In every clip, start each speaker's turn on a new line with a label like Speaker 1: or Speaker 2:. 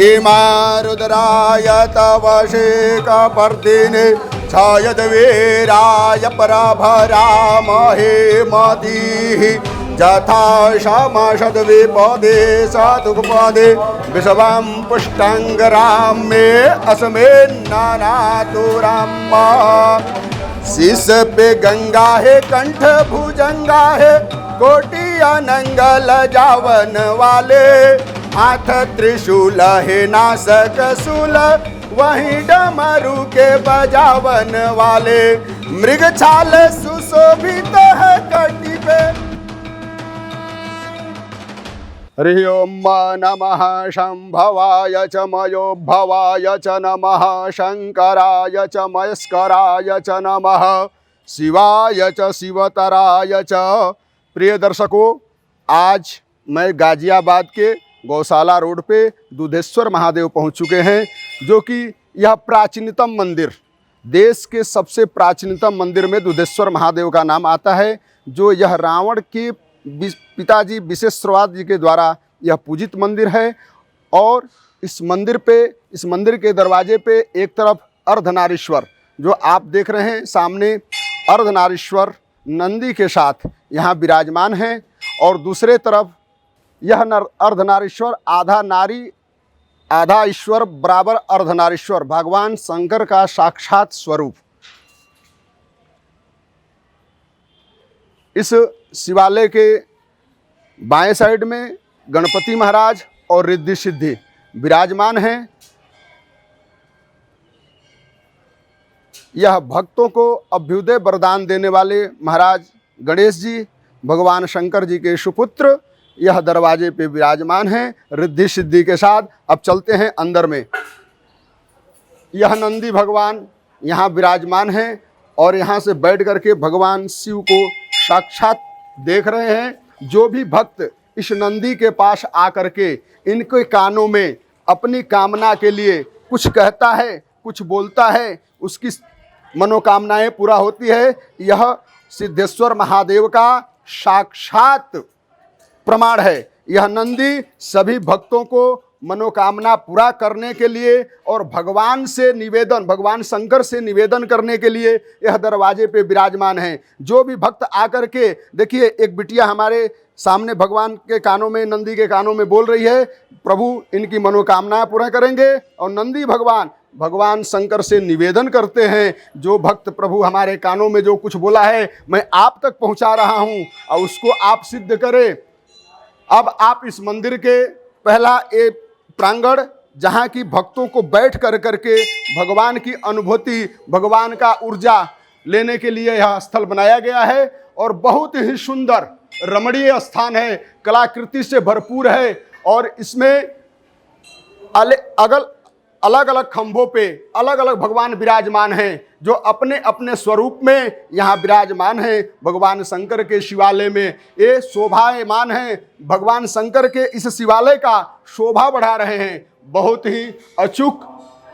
Speaker 1: इमारुद्राय तव शेखपर्दिने छायद वीराय पराभरामहे मतिः यथा समषद्विपदे सदुपदे विश्वं पुष्टाङ्गरामे अस्मिन्नानातु राम। शीश पे गंगा है, कंठ भुजंगा है, कोटि अनंगल जावन वाले, हाथ त्रिशूल है नासक शूल, वहीं डमरू के बजावन वाले, मृग छाल सुशोभित है कटी पे। हरि ओम नमः शंभवाय च मयोभवाय च नमः शंकराय च मयस्कराय च नमः शिवाय च शिवतराय च। प्रिय दर्शकों, आज मैं गाजियाबाद के गौशाला रोड पे दुधेश्वर महादेव पहुंच चुके हैं, जो कि यह प्राचीनतम मंदिर, देश के सबसे प्राचीनतम मंदिर में दुधेश्वर महादेव का नाम आता है, जो यह रावण के पिताजी विशेश्वरवाद जी के द्वारा यह पूजित मंदिर है। और इस मंदिर के दरवाजे पे एक तरफ अर्धनारीश्वर, जो आप देख रहे हैं सामने, अर्धनारीश्वर नंदी के साथ यहाँ विराजमान हैं, और दूसरे तरफ यह अर्धनारीश्वर आधा नारी आधा ईश्वर बराबर अर्धनारीश्वर भगवान शंकर का साक्षात स्वरूप। इस शिवालय के बाएं साइड में गणपति महाराज और रिद्धि सिद्धि विराजमान हैं। यह भक्तों को अभ्युदय वरदान देने वाले महाराज गणेश जी भगवान शंकर जी के सुपुत्र यह दरवाजे पे विराजमान हैं रिद्धि सिद्धि के साथ। अब चलते हैं अंदर में। यह नंदी भगवान यहाँ विराजमान हैं और यहाँ से बैठ करके भगवान शिव को साक्षात देख रहे हैं। जो भी भक्त इस नंदी के पास आकर के इनके कानों में अपनी कामना के लिए कुछ कहता है, कुछ बोलता है, उसकी मनोकामनाएं पूरा होती है। यह सिद्धेश्वर महादेव का साक्षात प्रमाण है। यह नंदी सभी भक्तों को मनोकामना पूरा करने के लिए और भगवान शंकर से निवेदन करने के लिए यह दरवाजे पे विराजमान है। जो भी भक्त आकर के, देखिए एक बिटिया हमारे सामने भगवान के कानों में, नंदी के कानों में बोल रही है, प्रभु इनकी मनोकामना पूरा करेंगे। और नंदी भगवान शंकर से निवेदन करते हैं, जो भक्त प्रभु हमारे कानों में जो कुछ बोला है मैं आप तक पहुंचा रहा हूं और उसको आप सिद्ध करें। अब आप इस मंदिर के पहला एक प्रांगण, जहाँ की भक्तों को बैठ करके भगवान की अनुभूति, भगवान का ऊर्जा लेने के लिए यह स्थल बनाया गया है और बहुत ही सुंदर रमणीय स्थान है, कलाकृति से भरपूर है। और इसमें अलग अलग खंभों पे अलग अलग भगवान विराजमान हैं, जो अपने अपने स्वरूप में यहाँ विराजमान हैं। भगवान शंकर के शिवालय में ये शोभायमान हैं, भगवान शंकर के इस शिवालय का शोभा बढ़ा रहे हैं। बहुत ही अचूक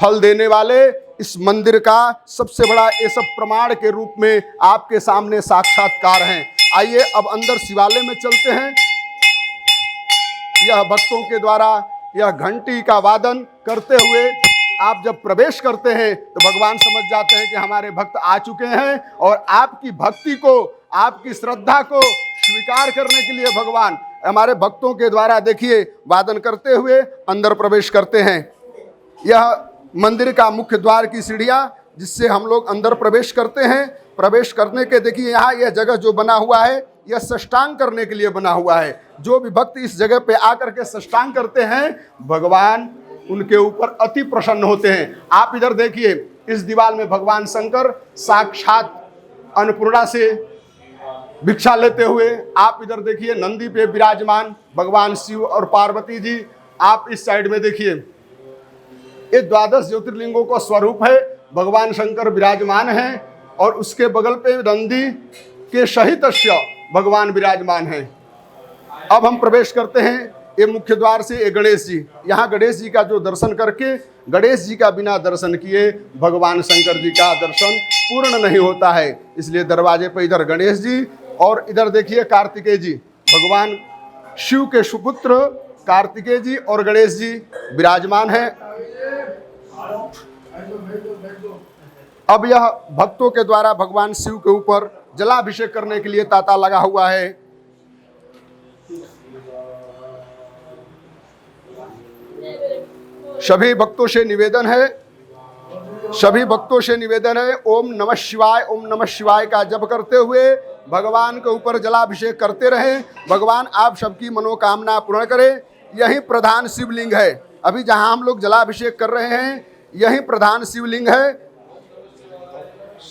Speaker 1: फल देने वाले इस मंदिर का सबसे बड़ा ये सब प्रमाण के रूप में आपके सामने साक्षात्कार हैं। आइए अब अंदर शिवालय में चलते हैं। यह भक्तों के द्वारा यह घंटी का वादन करते हुए आप जब प्रवेश करते हैं तो भगवान समझ जाते हैं कि हमारे भक्त आ चुके हैं, और आपकी भक्ति को, आपकी श्रद्धा को स्वीकार करने के लिए भगवान हमारे भक्तों के द्वारा, देखिए, वादन करते हुए अंदर प्रवेश करते हैं। यह मंदिर का मुख्य द्वार की सीढ़ियाँ, जिससे हम लोग अंदर प्रवेश करते हैं। प्रवेश करने के, देखिए यहाँ यह जगह जो बना हुआ है, यह साष्टांग करने के लिए बना हुआ है। जो भी भक्त इस जगह पे आकर के साष्टांग करते हैं, भगवान उनके ऊपर अति प्रसन्न होते हैं। आप इधर देखिए, इस दीवार में भगवान शंकर साक्षात अन्नपूर्णा से भिक्षा लेते हुए, आप इधर देखिए नंदी पे विराजमान भगवान शिव और पार्वती जी। आप इस साइड में देखिए, ये 12 ज्योतिर्लिंगों का स्वरूप है, भगवान शंकर विराजमान हैं, और उसके बगल पे नंदी के सहित भगवान विराजमान हैं। अब हम प्रवेश करते हैं ये मुख्य द्वार से। ये गणेश जी, यहाँ गणेश जी का जो दर्शन करके, गणेश जी का बिना दर्शन किए भगवान शंकर जी का दर्शन पूर्ण नहीं होता है। इसलिए दरवाजे पर इधर गणेश जी और इधर देखिए कार्तिकेय जी, भगवान शिव के सुपुत्र कार्तिकेय जी और गणेश जी विराजमान हैं। अब यह भक्तों के द्वारा भगवान शिव के ऊपर जलाभिषेक करने के लिए तांता लगा हुआ है। सभी भक्तों से निवेदन है, ओम नमः शिवाय, ओम नमः शिवाय का जप करते हुए भगवान के ऊपर जलाभिषेक करते रहें। भगवान आप सबकी मनोकामना पूर्ण करें। यही प्रधान शिवलिंग है। अभी जहां हम लोग जलाभिषेक कर रहे हैं यही प्रधान शिवलिंग है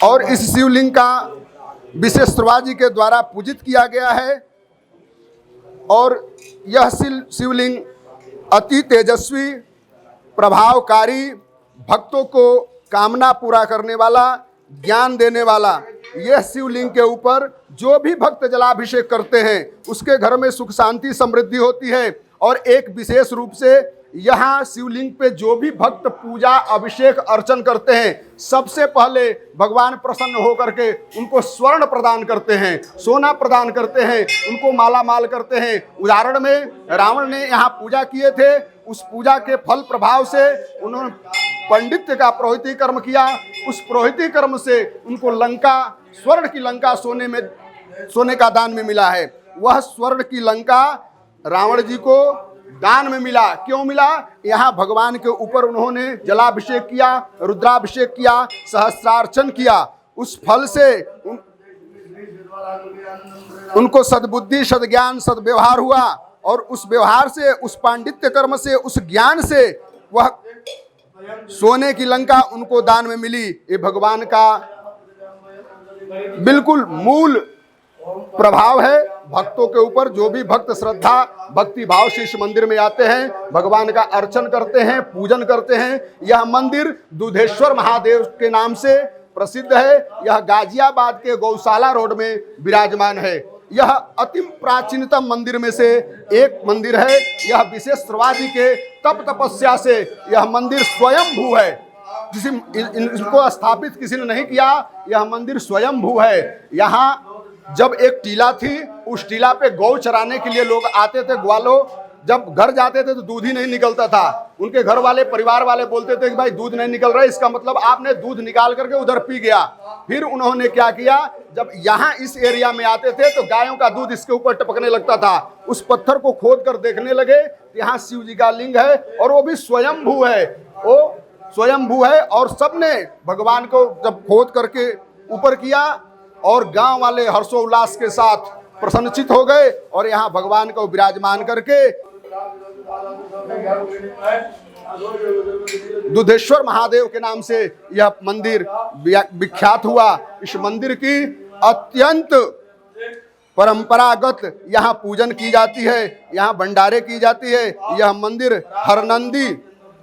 Speaker 1: और इस शिवलिंग का विशेश्वरवा जी के द्वारा पूजित किया गया है। और यह शिवलिंग अति तेजस्वी, प्रभावकारी, भक्तों को कामना पूरा करने वाला, ज्ञान देने वाला, यह शिवलिंग के ऊपर जो भी भक्त जलाभिषेक करते हैं उसके घर में सुख शांति समृद्धि होती है। और एक विशेष रूप से यहाँ शिवलिंग पे जो भी भक्त पूजा अभिषेक अर्चन करते हैं सबसे पहले भगवान प्रसन्न होकर के उनको स्वर्ण प्रदान करते हैं, सोना प्रदान करते हैं, उनको माला माल करते हैं। उदाहरण में रावण ने यहाँ पूजा किए थे, उस पूजा के फल प्रभाव से उन्होंने पंडित्य का पुरोहिती कर्म किया। उस पुरोहिती कर्म से उनको लंका, स्वर्ण की लंका सोने का दान में मिला है। वह स्वर्ण की लंका रावण जी को दान में मिला। क्यों मिला? यहाँ भगवान के ऊपर उन्होंने जलाभिषेक किया, रुद्राभिषेक किया, सहस्रार्चन किया। उस फल से उनको सद्बुद्धि, सद्ज्ञान, सद्व्यवहार हुआ और उस व्यवहार से, उस पांडित्य कर्म से, उस ज्ञान से वह सोने की लंका उनको दान में मिली। ये भगवान का बिल्कुल मूल प्रभाव है भक्तों के ऊपर। जो भी भक्त श्रद्धा भक्ति भाव से इस मंदिर में आते हैं, भगवान का अर्चन करते हैं, पूजन करते हैं। यह मंदिर दूधेश्वर महादेव के नाम से प्रसिद्ध है। यह गाजियाबाद के गौशाला रोड में विराजमान है। यह अति प्राचीनतम मंदिर में से एक मंदिर है। यह विशेश्वरवा जी के तप तपस्या से यह मंदिर स्वयंभू है। इसको स्थापित किसी ने नहीं किया, यह मंदिर स्वयंभू है। यहाँ जब एक टीला थी, उस टीला पे गौ चराने के लिए लोग आते थे। ग्वालों जब घर जाते थे तो दूध ही नहीं निकलता था। उनके घर वाले, परिवार वाले बोलते थे कि भाई दूध नहीं निकल रहा है, इसका मतलब आपने दूध निकाल करके उधर पी गया। फिर उन्होंने क्या किया, जब यहाँ इस एरिया में आते थे तो गायों का दूध इसके ऊपर टपकने लगता था। उस पत्थर को खोद कर देखने लगे, यहाँ शिव जी का लिंग है और वो भी स्वयंभू है। वो स्वयंभू है और सबने भगवान को जब खोद करके ऊपर किया और गांव वाले हर्षोल्लास के साथ प्रसन्नचित हो गए और यहाँ भगवान को विराजमान करके दूधेश्वर महादेव के नाम से यह मंदिर विख्यात हुआ। इस मंदिर की अत्यंत परंपरागत यहाँ पूजन की जाती है, यहाँ भंडारे की जाती है। यह मंदिर हरनंदी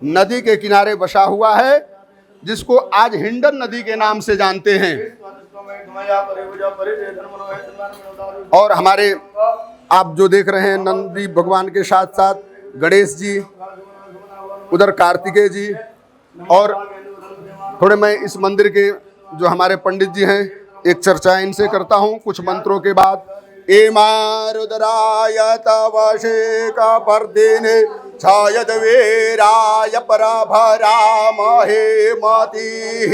Speaker 1: नदी के किनारे बसा हुआ है, जिसको आज हिंडन नदी के नाम से जानते हैं। और हमारे आप जो देख रहे हैं नंदी भगवान के साथ साथ गणेश जी, उधर कार्तिकेय जी। और थोड़े मैं इस मंदिर के जो हमारे पंडित जी हैं एक चर्चा इनसे करता हूँ कुछ मंत्रों के बाद। रुद्राय तवशे का पर्दिने छायद वीराय परभरामहे मतिः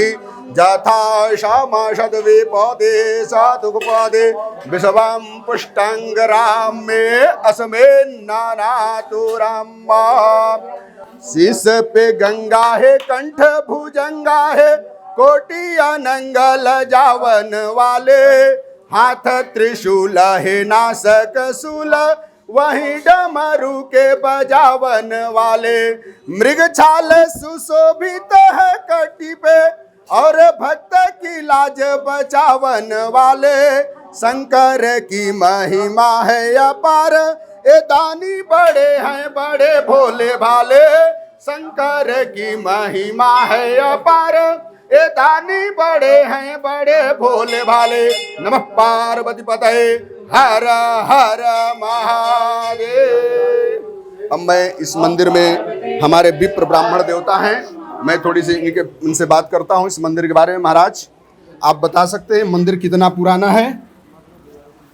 Speaker 1: जथा क्षमशद विपदे साधुपदे विषवं पुष्टांगराम में असमे नानातुराम। शीश पे गंगा है, कंठ भुजंगा है, कोटि अनंगल जावन वाले, हाथ त्रिशूल है नासक शूल, वही डमरू के बजावन वाले। मृग छाल सुशोभित है कटी पे और भक्त की लाज बचावन वाले। शंकर की महिमा है अपार, ए दानी बड़े हैं बड़े भोले भाले। शंकर की महिमा है अपार, ए दानी बड़े हैं बड़े भोले भाले। नमः पार्वती पतये हर हर महादेव। अब मैं इस मंदिर में हमारे विप्र ब्राह्मण देवता हैं, मैं थोड़ी सी इनसे बात करता हूँ इस मंदिर के बारे में। महाराज आप बता सकते हैं मंदिर कितना पुराना है?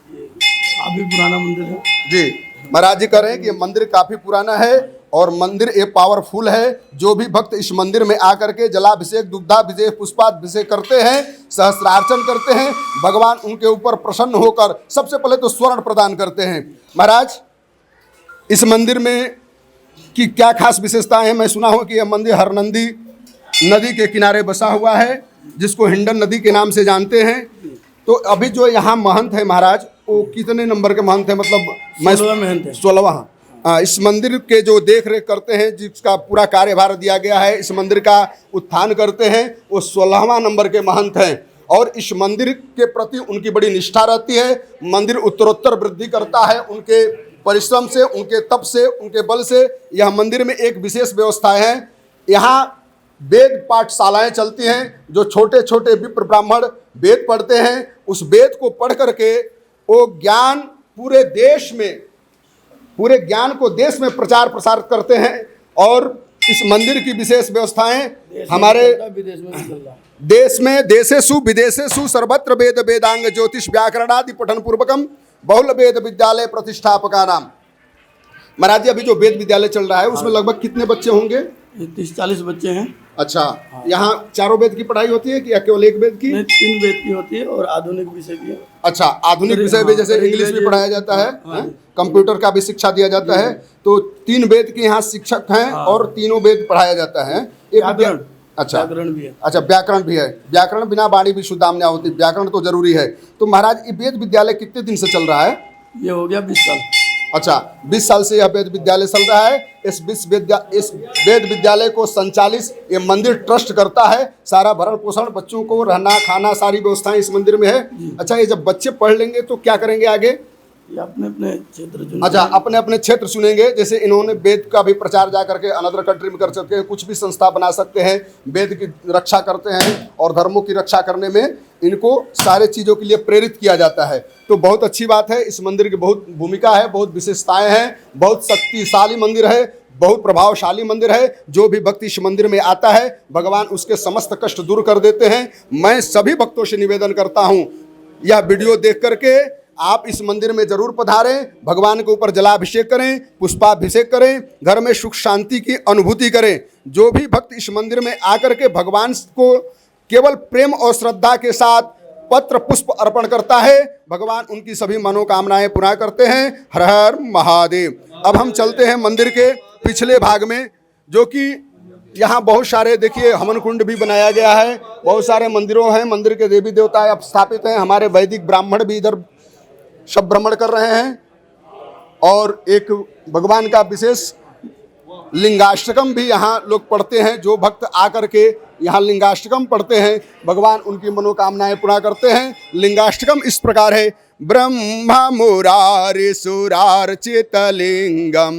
Speaker 2: काफी पुराना मंदिर है
Speaker 1: जी। महाराज जी कह रहे हैं कि ये मंदिर काफी पुराना है और मंदिर ये पावरफुल है। जो भी भक्त इस मंदिर में आकर के जलाभिषेक, दुग्धाभिषेक, पुष्पाभिषेक करते हैं, सहस्त्रार्चन करते हैं, भगवान उनके ऊपर प्रसन्न होकर सबसे पहले तो स्वर्ण प्रदान करते हैं। महाराज इस मंदिर में की क्या खास विशेषताएं हैं? मैं सुना हूं कि यह मंदिर हरनंदी नदी के किनारे बसा हुआ है, जिसको हिंडन नदी के नाम से जानते हैं। तो अभी जो यहाँ महंत है महाराज, वो कितने नंबर के महंत है? मतलब मैं 16वां। इस मंदिर के जो देख रेख करते हैं, जिसका पूरा कार्यभार दिया गया है, इस मंदिर का उत्थान करते हैं, वो 16वां नंबर के महंत हैं। और इस मंदिर के प्रति उनकी बड़ी निष्ठा रहती है। मंदिर उत्तरोत्तर वृद्धि करता है उनके परिश्रम से, उनके तप से, उनके बल से। यह मंदिर में एक विशेष व्यवस्था है, यहाँ वेद पाठशालाएं चलती हैं। जो छोटे छोटे विप्र ब्राह्मण वेद पढ़ते हैं, उस वेद को पढ़ करके वो ज्ञान पूरे ज्ञान को देश में प्रचार प्रसार करते हैं। और इस मंदिर की विशेष व्यवस्थाएं हमारे देश में देशेषु विदेशेषु सर्वत्र वेद वेदांग ज्योतिष व्याकरणादि पठन पूर्वकम बहुल वेद विद्यालय प्रतिष्ठापका नाम। महाराज जी अभी जो वेद विद्यालय चल रहा है उसमें लगभग कितने बच्चे होंगे?
Speaker 2: 30-40 बच्चे हैं।
Speaker 1: अच्छा, यहाँ चारों वेद की पढ़ाई होती है कि या केवल एक वेद की?
Speaker 2: नहीं, 3 वेद की होती है और आधुनिक विषय की।
Speaker 1: अच्छा, आधुनिक विषय भी जैसे इंग्लिश भी पढ़ाया जाता है, कंप्यूटर का भी शिक्षा दिया जाता है। तो 3 वेद के यहाँ शिक्षक हैं और तीनों वेद पढ़ाया जाता है। अच्छा, व्याकरण भी है। अच्छा, व्याकरण भी है। व्याकरण बिना वाणी भी शुद्धाम्या होती, व्याकरण तो जरूरी है। तो महाराज ये वेद विद्यालय कितने दिन से चल रहा है?
Speaker 2: ये हो गया 20 साल।
Speaker 1: अच्छा, 20 साल से यह वेद विद्यालय चल रहा है। इस वेद विद्यालय को संचालित ये मंदिर ट्रस्ट करता है। सारा भरण पोषण, बच्चों को रहना खाना, सारी व्यवस्थाएं इस मंदिर में है। अच्छा, ये जब बच्चे पढ़ लेंगे तो क्या करेंगे आगे?
Speaker 2: अपने अपने क्षेत्र चुनेंगे।
Speaker 1: अच्छा, अपने अपने क्षेत्र चुनेंगे। जैसे इन्होंने वेद का भी प्रचार जा करके अनदर कंट्री में कर सकते हैं, कुछ भी संस्था बना सकते हैं, वेद की रक्षा करते हैं और धर्मों की रक्षा करने में इनको सारे चीज़ों के लिए प्रेरित किया जाता है। तो बहुत अच्छी बात है। इस मंदिर की बहुत भूमिका है, बहुत विशेषताएं हैं, बहुत शक्तिशाली मंदिर है, बहुत प्रभावशाली मंदिर है। जो भी भक्त इस मंदिर में आता है भगवान उसके समस्त कष्ट दूर कर देते हैं। मैं सभी भक्तों से निवेदन करता हूँ, यह वीडियो देख करके आप इस मंदिर में जरूर पधारें, भगवान के ऊपर जलाभिषेक करें, पुष्पाभिषेक करें, घर में सुख शांति की अनुभूति करें। जो भी भक्त इस मंदिर में आकर के भगवान को केवल प्रेम और श्रद्धा के साथ पत्र पुष्प अर्पण करता है, भगवान उनकी सभी मनोकामनाएं पूरा करते हैं। हर हर महादेव। अब हम चलते हैं मंदिर के पिछले भाग में, जो कि यहाँ बहुत सारे देखिए हवन कुंड भी बनाया गया है, बहुत सारे मंदिरों हैं, मंदिर के देवी देवता अब स्थापित हैं। हमारे वैदिक ब्राह्मण भी इधर सब भ्रमण कर रहे हैं और एक भगवान का विशेष लिंगाष्टकम भी यहाँ लोग पढ़ते हैं। जो भक्त आकर के यहाँ लिंगाष्टकम पढ़ते हैं भगवान उनकी मनोकामनाएं पूरा करते हैं। लिंगाष्टकम इस प्रकार है। ब्रह्मा मुरारि सुरार्चित लिंगम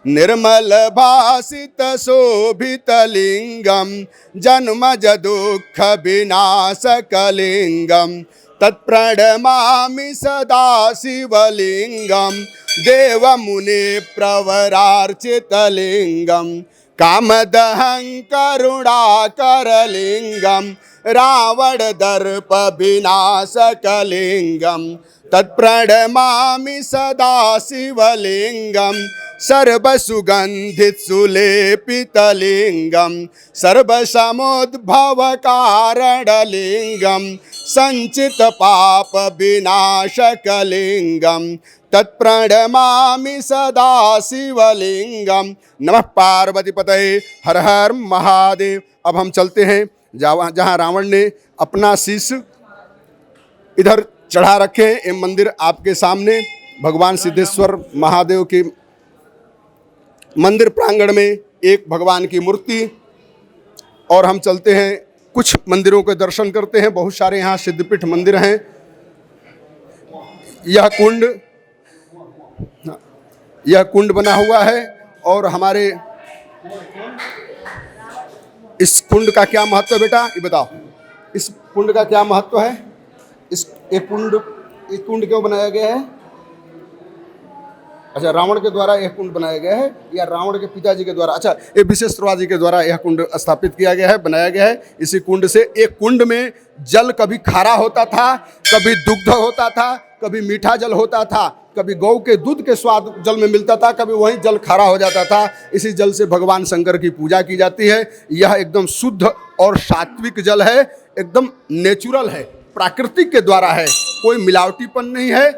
Speaker 1: निर्मल भासित शोभित लिंगम जन्मज दुःख विनाशक लिंगम तत्प्रणमामि सदा शिवलिंगम देवमुनि प्रवरार्चित लिंगम कामदहं करुणाकर लिंगम रावण दर्प विनाशक लिंगम तत्प्रणमामि सदा शिवलिंगम सर्वसुगंधित सुलेपित लिंगम सर्वसमुद्भव कारण लिंगम संचित पाप विनाशक लिंगम तत्प्रणमामि सदा शिवलिंगम। नमः पार्वती पतये हर हर महादेव। अब हम चलते हैं जहाँ रावण ने अपना शीश इधर चढ़ा रखे। ये मंदिर आपके सामने भगवान सिद्धेश्वर महादेव के मंदिर प्रांगण में एक भगवान की मूर्ति। और हम चलते हैं कुछ मंदिरों के दर्शन करते हैं। बहुत सारे यहाँ सिद्धपीठ मंदिर हैं। यह कुंड बना हुआ है और हमारे इस कुंड का क्या महत्व है बेटा, ये बताओ। इस कुंड का क्या महत्व है? ये कुंड क्यों बनाया गया है? अच्छा, रावण के द्वारा यह कुंड बनाया गया है या रावण के पिताजी के द्वारा? अच्छा, ये विशेश्वरवा जी के द्वारा यह कुंड स्थापित किया गया है, बनाया गया है। इसी कुंड से, एक कुंड में जल कभी खारा होता था, कभी दुग्ध होता था, कभी मीठा जल होता था, कभी गौ के दूध के स्वाद जल में मिलता था, कभी वही जल खारा हो जाता था। इसी जल से भगवान शंकर की पूजा की जाती है। यह एकदम शुद्ध और सात्विक जल है, एकदम नेचुरल है, प्राकृतिक के द्वारा है, कोई मिलावटीपन नहीं है।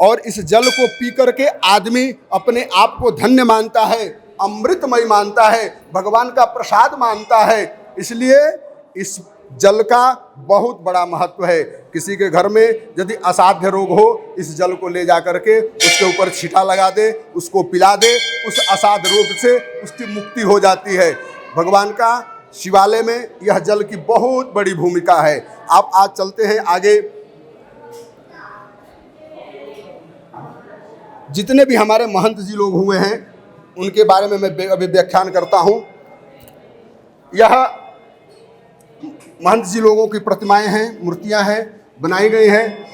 Speaker 1: और इस जल को पी करके आदमी अपने आप को धन्य मानता है, अमृतमय मानता है, भगवान का प्रसाद मानता है। इसलिए इस जल का बहुत बड़ा महत्व है। किसी के घर में यदि असाध्य रोग हो, इस जल को ले जा करके उसके ऊपर छींटा लगा दे, उसको पिला दे, उस असाध्य रोग से उसकी मुक्ति हो जाती है। भगवान का शिवालय में यह जल की बहुत बड़ी भूमिका है। आप आज चलते हैं आगे। जितने भी हमारे महंत जी लोग हुए हैं उनके बारे में मैं अभी व्याख्यान करता हूँ। यह महंत जी लोगों की प्रतिमाएं हैं, मूर्तियां हैं, बनाई गई हैं।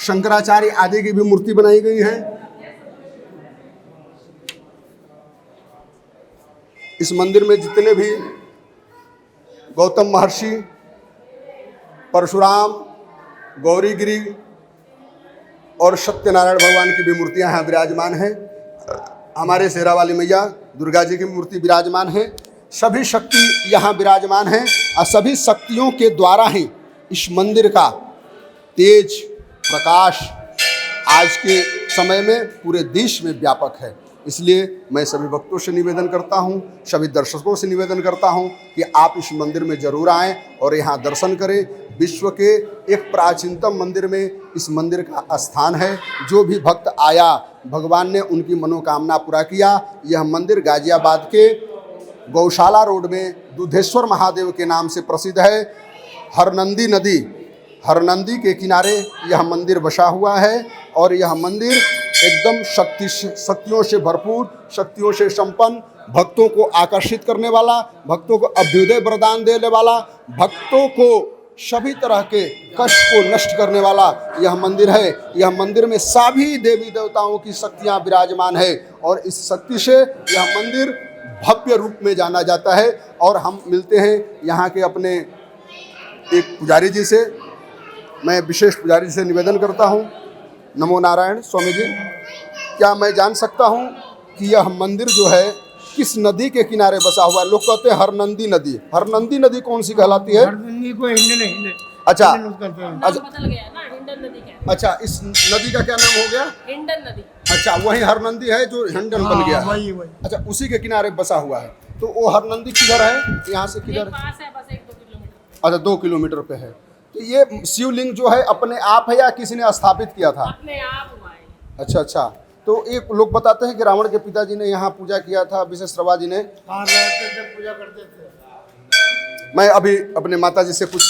Speaker 1: शंकराचार्य आदि की भी मूर्ति बनाई गई है। इस मंदिर में जितने भी गौतम महर्षि, परशुराम, गौरीगिरी और सत्यनारायण भगवान की भी मूर्तियां यहाँ विराजमान हैं। हमारे शेरावाली मैया दुर्गा जी की मूर्ति विराजमान है। सभी शक्ति यहाँ विराजमान हैं और सभी शक्तियों के द्वारा ही इस मंदिर का तेज प्रकाश आज के समय में पूरे देश में व्यापक है। इसलिए मैं सभी भक्तों से निवेदन करता हूँ, सभी दर्शकों से निवेदन करता हूँ कि आप इस मंदिर में जरूर आएँ और यहाँ दर्शन करें। विश्व के एक प्राचीनतम मंदिर में इस मंदिर का स्थान है। जो भी भक्त आया, भगवान ने उनकी मनोकामना पूरा किया। यह मंदिर गाजियाबाद के गौशाला रोड में दूधेश्वर महादेव के नाम से प्रसिद्ध है। हरनंदी नदी, हरनंदी के किनारे यह मंदिर बसा हुआ है और यह मंदिर एकदम शक्तियों से भरपूर, शक्तियों से संपन्न, भक्तों को आकर्षित करने वाला, भक्तों को अभ्युदय वरदान देने वाला, भक्तों को सभी तरह के कष्ट को नष्ट करने वाला यह मंदिर है। यह मंदिर में सभी देवी देवताओं की शक्तियां विराजमान है और इस शक्ति से यह मंदिर भव्य रूप में जाना जाता है। और हम मिलते हैं यहाँ के अपने एक पुजारी जी से। मैं विशेष पुजारी जी से निवेदन करता हूँ। नमो नारायण स्वामी जी, क्या मैं जान सकता हूँ कि यह मंदिर जो है किस नदी के किनारे बसा हुआ है? लोग कहते हैं हरनंदी नदी। हरनंदी नदी कौन सी कहलाती है?
Speaker 3: हरनंदी को हिंडन
Speaker 1: अच्छा,
Speaker 4: बदल गया ना, हिंडन नदी क्या?
Speaker 1: अच्छा, इस नदी का क्या नाम हो गया?
Speaker 4: हिंडन नदी।
Speaker 1: अच्छा, वही हरनंदी है जो हिंडन बन गया है।
Speaker 3: वही
Speaker 1: अच्छा, उसी के किनारे बसा हुआ है। तो वो हरनंदी किधर है? यहाँ से किधर?
Speaker 4: पास है, बस 1-2 किलोमीटर।
Speaker 1: अच्छा, 2 किलोमीटर पे है। तो ये शिवलिंग जो है अपने आप है या किसी ने स्थापित किया था?
Speaker 4: अपने आप हुआ है।
Speaker 1: अच्छा अच्छा। तो एक लोग बताते हैं कि रावण के पिताजी ने यहाँ पूजा किया था, विशेषरवा जी ने।
Speaker 3: हाँ, रहते थे, पूजा करते थे।
Speaker 1: मैं अभी अपने माता जी से कुछ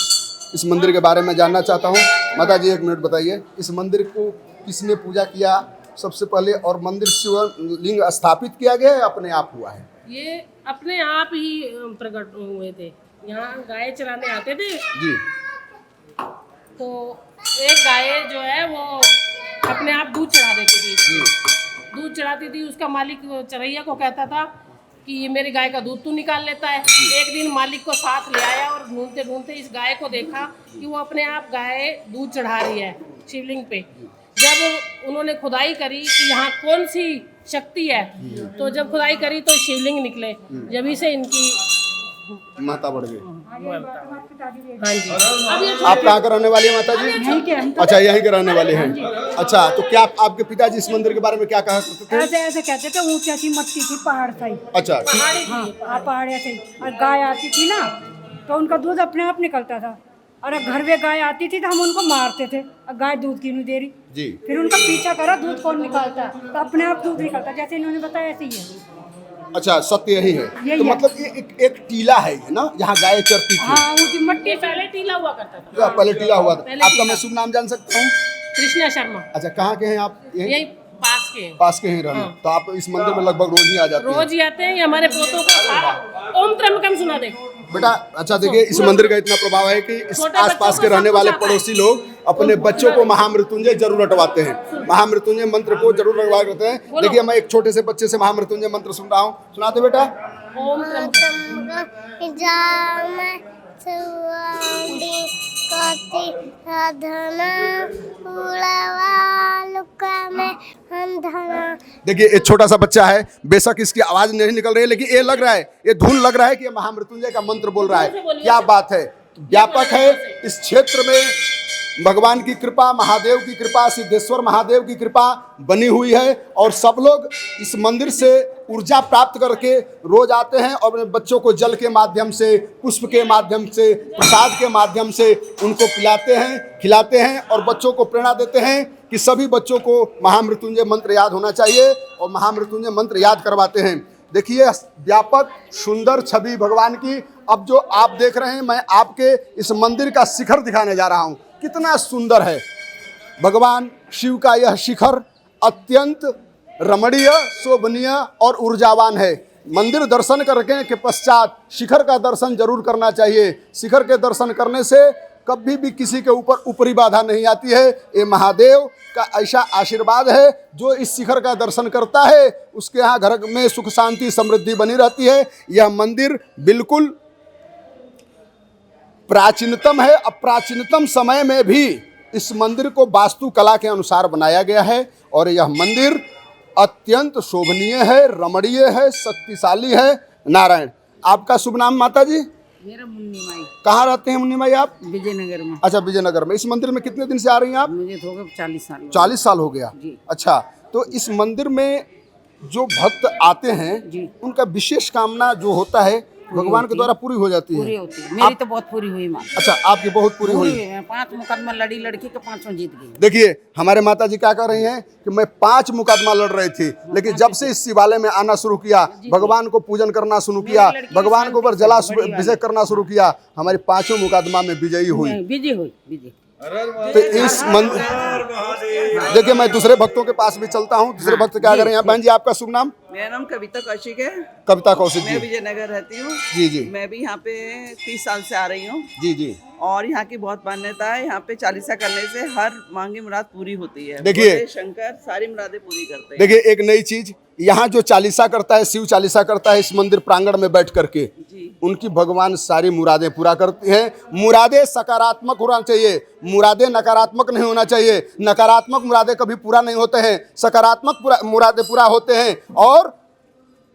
Speaker 1: इस मंदिर के बारे में जानना चाहता हूँ। माता जी, 1 मिनट बताइए, इस मंदिर को किसने पूजा किया सबसे पहले, और मंदिर शिवलिंग स्थापित किया गया या अपने आप हुआ है?
Speaker 4: ये अपने आप ही प्रकट हुए थे। यहाँ गाय चराने आते थे
Speaker 1: जी।
Speaker 4: तो एक गाय जो है वो अपने आप दूध चढ़ा देती थी। दूध चढ़ाती थी, उसका मालिक चरैया को कहता था कि ये मेरी गाय का दूध तू निकाल लेता है। एक दिन मालिक को साथ ले आया और ढूंढते ढूंढते इस गाय को देखा कि वो अपने आप गाय दूध चढ़ा रही है शिवलिंग पे। जब उन्होंने खुदाई करी कि यहाँ कौन सी शक्ति है, तो जब खुदाई करी तो शिवलिंग निकले। जब से इनकी
Speaker 1: माता बढ़ गई।
Speaker 4: हाँ जी।
Speaker 1: आप कहाँ के रहने वाली है माता जी? अच्छा, यहीं के रहने वाले हैं। अच्छा, तो क्या आपके पिताजी इस मंदिर के बारे में क्या कहा करते थे?
Speaker 5: ऐसे ऐसे कहते थे, ऊंची सी मट्टी थी, पहाड़ था ही।
Speaker 1: अच्छा,
Speaker 5: हाँ, पहाड़ ऐसे। और गाय आती थी ना तो उनका दूध अपने आप निकलता था। और घर में गाय आती थी तो हम उनको मारते थे, और गाय दूध क्यों नहीं दे रही
Speaker 1: जी।
Speaker 5: फिर उनका पीछा करा, दूध कौन निकालता है, तो अपने आप दूध निकलता, जैसे इन्होंने बताया ऐसे ही है।
Speaker 1: अच्छा, सत्य यही है।
Speaker 5: यही
Speaker 1: तो
Speaker 5: है।
Speaker 1: मतलब ये एक टीला है ये ना, यहाँ गाय चरती थी।
Speaker 5: हाँ, ऊंची मट्टी
Speaker 4: ये पहले टीला हुआ करता था।
Speaker 1: पहले टीला हुआ था।
Speaker 4: पहले
Speaker 1: आपका
Speaker 4: टीला।
Speaker 1: मैं शुभ नाम जान सकता हूँ?
Speaker 4: कृष्णा शर्मा।
Speaker 1: अच्छा, कहाँ के हैं आप?
Speaker 4: यही पास के हैं।
Speaker 1: पास के ही रहने। तो आप इस मंदिर में लगभग रोज ही आ जाते हैं?
Speaker 4: रोज ही आते हैं। ये हमारे पोतों को सारा ओम त्र्यंबकम सुना दे
Speaker 1: बेटा। अच्छा, देखिए, इस मंदिर का इतना प्रभाव है कि इस
Speaker 4: छोटे
Speaker 1: आसपास
Speaker 4: बच्चों
Speaker 1: के
Speaker 4: को
Speaker 1: रहने
Speaker 4: सब
Speaker 1: वाले
Speaker 4: कुछ आता है।
Speaker 1: पड़ोसी लोग अपने बच्चों को महामृत्युंजय जरूर रटवाते हैं। महामृत्युंजय मंत्र को जरूर रटवा करते हैं। देखिए, मैं एक छोटे से बच्चे से महामृत्युंजय मंत्र सुन रहा हूँ, सुनाते बेटा।
Speaker 4: ओम त्र्यंबकम
Speaker 6: सुवांडी कति धना उड़ावा लुका में अंधना।
Speaker 1: देखिए एक छोटा सा बच्चा है, बेशक इसकी आवाज नहीं निकल रही है, लेकिन ये लग रहा है, ये धुन लग रहा है कि ये महामृत्युंजय का मंत्र बोल रहा है। क्या बात है, व्यापक है। इस क्षेत्र में भगवान की कृपा, महादेव की कृपा, सिद्धेश्वर महादेव की कृपा बनी हुई है और सब लोग इस मंदिर से ऊर्जा प्राप्त करके रोज आते हैं और अपने बच्चों को जल के माध्यम से, पुष्प के माध्यम से, प्रसाद के माध्यम से उनको पिलाते हैं, खिलाते हैं और बच्चों को प्रेरणा देते हैं कि सभी बच्चों को महामृत्युंजय मंत्र याद होना चाहिए और महामृत्युंजय मंत्र याद करवाते हैं। देखिए व्यापक सुंदर छवि भगवान की। अब जो आप देख रहे हैं, मैं आपके इस मंदिर का शिखर दिखाने जा रहा हूँ। कितना सुंदर है भगवान शिव का यह शिखर, अत्यंत रमणीय, शोभनीय और ऊर्जावान है। मंदिर दर्शन करने के पश्चात शिखर का दर्शन जरूर करना चाहिए। शिखर के दर्शन करने से कभी भी किसी के ऊपर ऊपरी बाधा नहीं आती है। ये महादेव का ऐसा आशीर्वाद है, जो इस शिखर का दर्शन करता है उसके यहाँ घर में सुख शांति समृद्धि बनी रहती है। यह मंदिर बिल्कुल प्राचीनतम है। अब प्राचीनतम समय में भी इस मंदिर को वास्तुकला के अनुसार बनाया गया है और यह मंदिर अत्यंत शोभनीय है, रमणीय है, शक्तिशाली है। नारायण, आपका शुभ नाम माता जी?
Speaker 7: मेरा मुन्नी माई।
Speaker 1: कहाँ रहते हैं मुन्नी माई आप?
Speaker 7: विजयनगर में।
Speaker 1: अच्छा, विजयनगर में। इस मंदिर में कितने दिन से आ रही हैं आप?
Speaker 7: मुझे तो हो गए 40 साल।
Speaker 1: 40 साल हो गया
Speaker 7: जी।
Speaker 1: अच्छा, तो इस मंदिर में जो भक्त आते हैं
Speaker 7: जी,
Speaker 1: उनका विशेष कामना जो होता है भगवान के द्वारा पूरी हो जाती है।
Speaker 7: पूरी होती है। मेरी तो बहुत पूरी हुई माँ।
Speaker 1: अच्छा, आपकी बहुत पूरी हुई।
Speaker 7: 5 मुकदमा लड़ी, लड़की के 5 जीत गई।
Speaker 1: देखिए हमारे माता जी क्या कर रही हैं कि मैं 5 मुकदमा लड़ रही थी, लेकिन जब से इस शिवालय में आना शुरू किया, भगवान को पूजन करना शुरू किया, भगवान के ऊपर जलाभिषेक करना शुरू किया, हमारी 5 मुकदमा में विजयी हुई।
Speaker 7: विजय।
Speaker 1: तो इस मंदिर, देखिए मैं दूसरे भक्तों के पास भी चलता हूँ। दूसरे भक्त क्या कर रहे हैं? बहन जी, आपका शुभ नाम?
Speaker 8: मेरा नाम कविता कौशिक है।
Speaker 1: कविता कौशिक
Speaker 8: मैं
Speaker 1: जी।
Speaker 8: विजयनगर रहती हूँ।
Speaker 1: जी जी।
Speaker 8: मैं भी यहाँ पे 30 साल से आ रही हूँ
Speaker 1: जी जी।
Speaker 8: और यहाँ की बहुत मान्यता है। यहाँ पे चालीसा करने से हर मांगी मुराद पूरी होती है।
Speaker 1: देखिए,
Speaker 8: भोले शंकर सारी मुरादें पूरी करते हैं।
Speaker 1: देखिए एक नई चीज, यहाँ जो चालीसा करता है, शिव चालीसा करता है इस मंदिर प्रांगण में बैठ करके, उनकी भगवान सारी मुरादें पूरा करती हैं। मुरादें सकारात्मक होना चाहिए, मुरादें नकारात्मक नहीं होना चाहिए। नकारात्मक मुरादें कभी पूरा नहीं होते हैं, सकारात्मक मुरादें पूरा होते हैं। और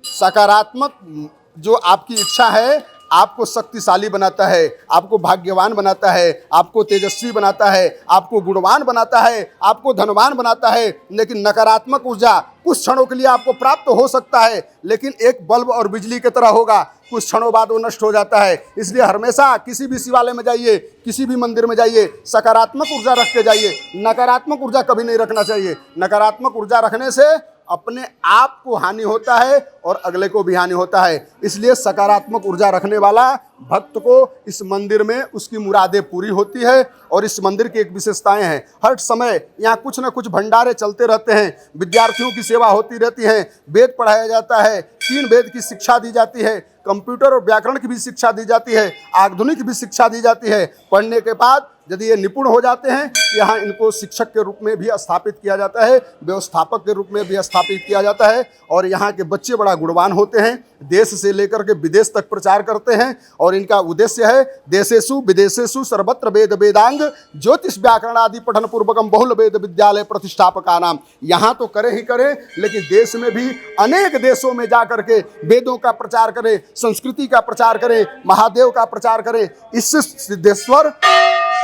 Speaker 1: सकारात्मक जो आपकी इच्छा है आपको शक्तिशाली बनाता है, आपको भाग्यवान बनाता है, आपको तेजस्वी बनाता है, आपको गुणवान बनाता है, आपको धनवान बनाता है। लेकिन नकारात्मक ऊर्जा कुछ क्षणों के लिए आपको प्राप्त हो सकता है, लेकिन एक बल्ब और बिजली की तरह होगा, कुछ क्षणों बाद वो नष्ट हो जाता है। इसलिए हमेशा किसी भी शिवालय में जाइए, किसी भी मंदिर में जाइए, सकारात्मक ऊर्जा रख के जाइए। नकारात्मक ऊर्जा कभी नहीं रखना चाहिए। नकारात्मक ऊर्जा रखने से अपने आप को हानि होता है और अगले को भी हानि होता है। इसलिए सकारात्मक ऊर्जा रखने वाला भक्त को इस मंदिर में उसकी मुरादें पूरी होती है। और इस मंदिर की एक विशेषताएं हैं, हर समय यहाँ कुछ न कुछ भंडारे चलते रहते हैं, विद्यार्थियों की सेवा होती रहती है, वेद पढ़ाया जाता है, 3 वेद की शिक्षा दी जाती है, कंप्यूटर और व्याकरण की भी शिक्षा दी जाती है, आधुनिक भी शिक्षा दी जाती है। पढ़ने के बाद यदि ये निपुण हो जाते हैं, यहाँ इनको शिक्षक के रूप में भी स्थापित किया जाता है, व्यवस्थापक के रूप में भी स्थापित किया जाता है। और यहाँ के बच्चे बड़ा गुणवान होते हैं, देश से लेकर के विदेश तक प्रचार करते हैं। और इनका उद्देश्य है देशेषु विदेशेषु सर्वत्र वेद वेदांग ज्योतिष व्याकरण आदि पठन पूर्वकम बहुल वेद विद्यालय प्रतिष्ठापका नाम। यहाँ तो करें ही करें, लेकिन देश में भी अनेक देशों में जा करके वेदों का प्रचार करें, संस्कृति का प्रचार करें, महादेव का प्रचार करें। इस सिद्धेश्वर,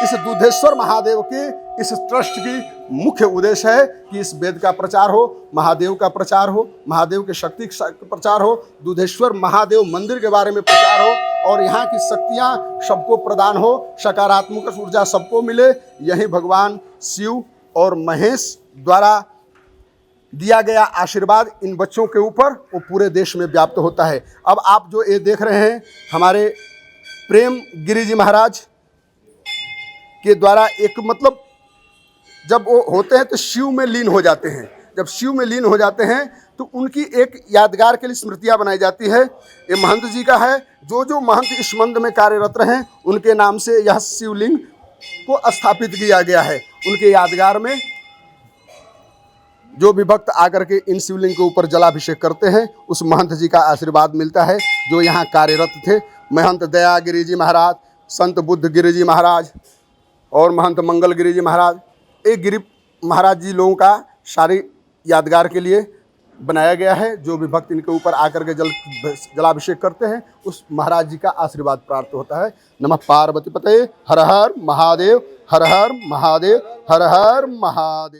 Speaker 1: इस दुधेश्वर महादेव के इस ट्रस्ट की मुख्य उद्देश्य है कि इस वेद का प्रचार हो, महादेव का प्रचार हो, महादेव के शक्ति का प्रचार हो, दुधेश्वर महादेव मंदिर के बारे में प्रचार हो और यहाँ की शक्तियाँ सबको प्रदान हो, सकारात्मक ऊर्जा सबको मिले। यही भगवान शिव और महेश द्वारा दिया गया आशीर्वाद इन बच्चों के ऊपर वो पूरे देश में व्याप्त होता है। अब आप जो ये देख रहे हैं, हमारे प्रेम गिरी जी महाराज के द्वारा एक मतलब जब वो होते हैं तो शिव में लीन हो जाते हैं। जब शिव में लीन हो जाते हैं तो उनकी एक यादगार के लिए स्मृतियाँ बनाई जाती है। ये महंत जी का है, जो महंत इस मंदिर में कार्यरत रहे उनके नाम से यह शिवलिंग को स्थापित किया गया है। उनके यादगार में जो भी भक्त आकर के इन शिवलिंग के ऊपर जलाभिषेक करते हैं उस महंत जी का आशीर्वाद मिलता है, जो यहाँ कार्यरत थे। महंत दयागिरी जी महाराज, संत बुद्ध गिरि जी महाराज और महंत मंगल गिरि जी महाराज। एक गिरि महाराज जी लोगों का सारी यादगार के लिए बनाया गया है। जो भी भक्त इनके ऊपर आकर के जलाभिषेक करते हैं उस महाराज जी का आशीर्वाद प्राप्त होता है। नमः पार्वती पते, हर हर महादेव, हर हर महादेव, हर हर महादेव।